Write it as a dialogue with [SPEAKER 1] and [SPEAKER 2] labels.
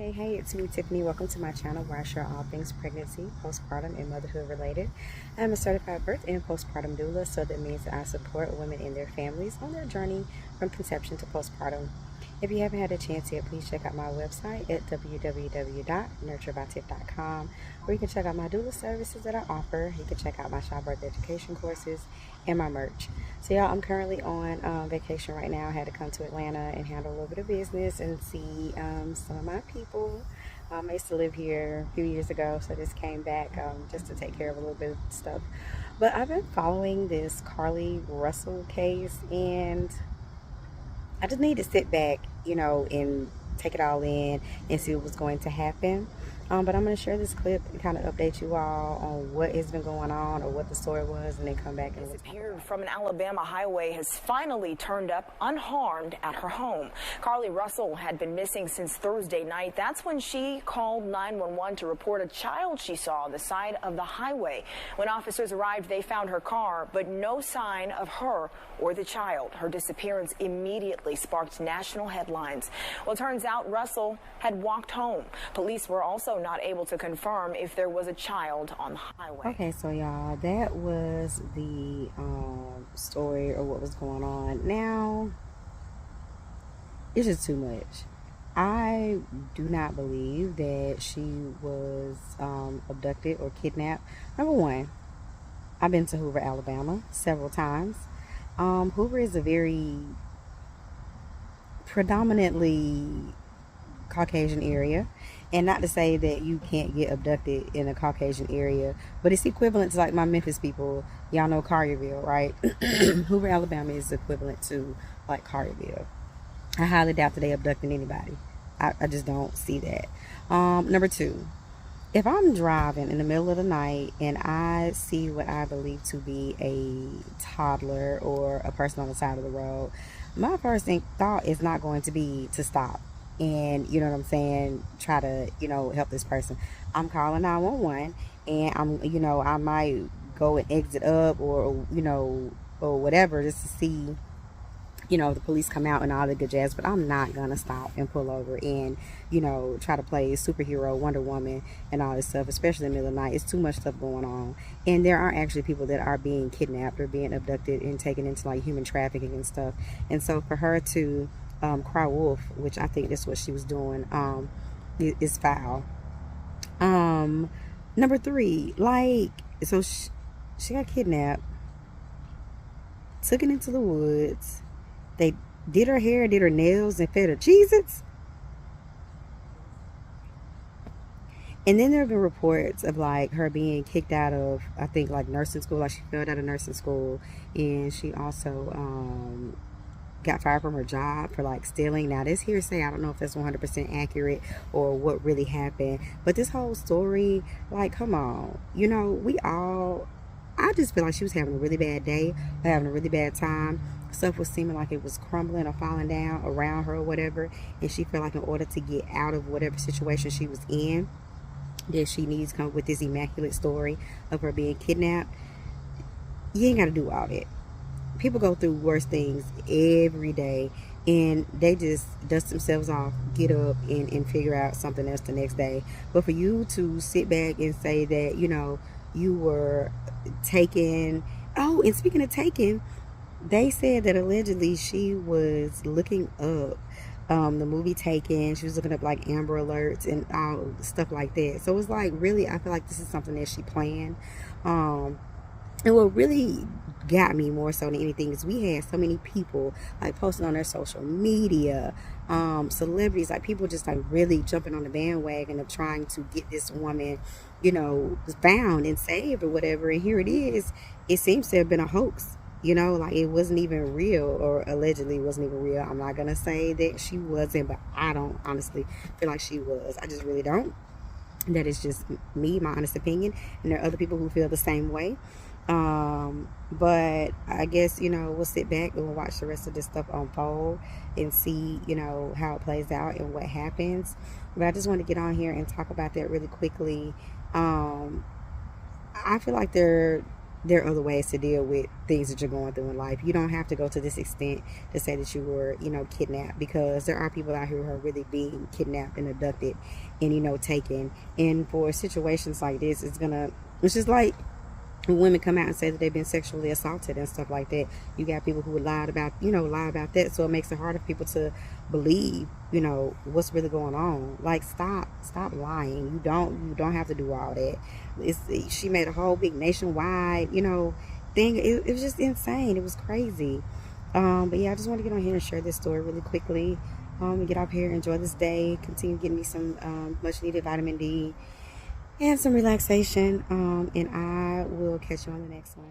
[SPEAKER 1] Hey, it's me, Tiffany. Welcome to my channel where I share all things pregnancy, postpartum, and motherhood related. I'm a certified birth and postpartum doula, so that means that I support women and their families on their journey from conception to postpartum. If you haven't had a chance yet, please check out my website at www.nurturebytiff.com, where you can check out my doula services that I offer. You can check out my childbirth education courses and my merch. So y'all, I'm currently on vacation right now. I had to come to Atlanta and handle a little bit of business and see some of my people. I used to live here a few years ago, so I just came back just to take care of a little bit of stuff. But I've been following this Carlee Russell case, and I just need to sit back, and take it all in and see what was going to happen. But I'm going to share this clip and kind of update you all on what has been going on or what the story was, and then come back and
[SPEAKER 2] disappeared from an Alabama highway has finally turned up unharmed at her home. Carlee Russell had been missing since Thursday night. That's when she called 911 to report a child she saw on the side of the highway. When officers arrived, they found her car, but no sign of her or the child. Her disappearance immediately sparked national headlines. Well, it turns out Russell had walked home. Police were also not able to confirm if there was a child on the highway.
[SPEAKER 1] Okay, so y'all, that was the story or what was going on. Now, it's just too much. I do not believe that she was abducted or kidnapped. Number one, I've been to Hoover, Alabama several times. Hoover is a very predominantly Caucasian area, and not to say that you can't get abducted in a Caucasian area, but it's equivalent to like my Memphis people. Y'all know Collierville, right? Hoover, Alabama is equivalent to like Collierville. I highly doubt that they abducted anybody. I just don't see that. Number two, if I'm driving in the middle of the night and I see what I believe to be a toddler or a person on the side of the road, my first thought is not going to be to stop and, you know what I'm saying, try to, help this person. I'm calling 911, and I might go and exit up or whatever, just to see, the police come out and all the good jazz. But I'm not gonna stop and pull over and, try to play superhero, Wonder Woman, and all this stuff, especially in the middle of the night. It's too much stuff going on. And there are actually people that are being kidnapped or being abducted and taken into like human trafficking and stuff. And so for her to cry wolf, which I think that's what she was doing, is foul. Number three, so she got kidnapped, took it into the woods. They did her hair, did her nails, and fed her Cheez-Its. And then there have been reports of like her being kicked out of, I think, like nursing school. Like she failed out of nursing school, and she also got fired from her job for like stealing. Now this hearsay, I don't know if that's 100% accurate or what really happened, but this whole story, like, come on, I just feel like she was having a really bad day, having a really bad time. Stuff was seeming like it was crumbling or falling down around her or whatever, and she felt like in order to get out of whatever situation she was in, that she needs to come up with this immaculate story of her being kidnapped. You ain't got to do all that. People go through worse things every day, and they just dust themselves off, get up, and figure out something else the next day. But for you to sit back and say that, you were taken. Oh, and speaking of taken, they said that allegedly she was looking up the movie Taken. She was looking up like Amber Alerts and all stuff like that. So it's like, really, I feel like this is something that she planned. And what really got me more so than anything is we had so many people like posting on their social media, celebrities, like people just like really jumping on the bandwagon of trying to get this woman, found and saved or whatever. And here it is. It seems to have been a hoax. Like it wasn't even real, or allegedly wasn't even real. I'm not gonna say that she wasn't, but I don't honestly feel like she was. I just really don't. That is just me, my honest opinion, and there are other people who feel the same way. But I guess, we'll sit back and we'll watch the rest of this stuff unfold and see, how it plays out and what happens. But I just want to get on here and talk about that really quickly. I feel like there there are other ways to deal with things that you're going through in life. You don't have to go to this extent to say that you were, kidnapped, because there are people out here who are really being kidnapped and abducted and, taken. And for situations like this, it's just like when women come out and say that they've been sexually assaulted and stuff like that. You got people who lie about that, so it makes it harder for people to believe, what's really going on. Like, stop lying. You don't have to do all that. She made a whole big nationwide, thing. It was just insane. It was crazy. But yeah, I just want to get on here and share this story really quickly. And get up here, enjoy this day, continue getting me some much needed vitamin D and some relaxation. And I will catch you on the next one.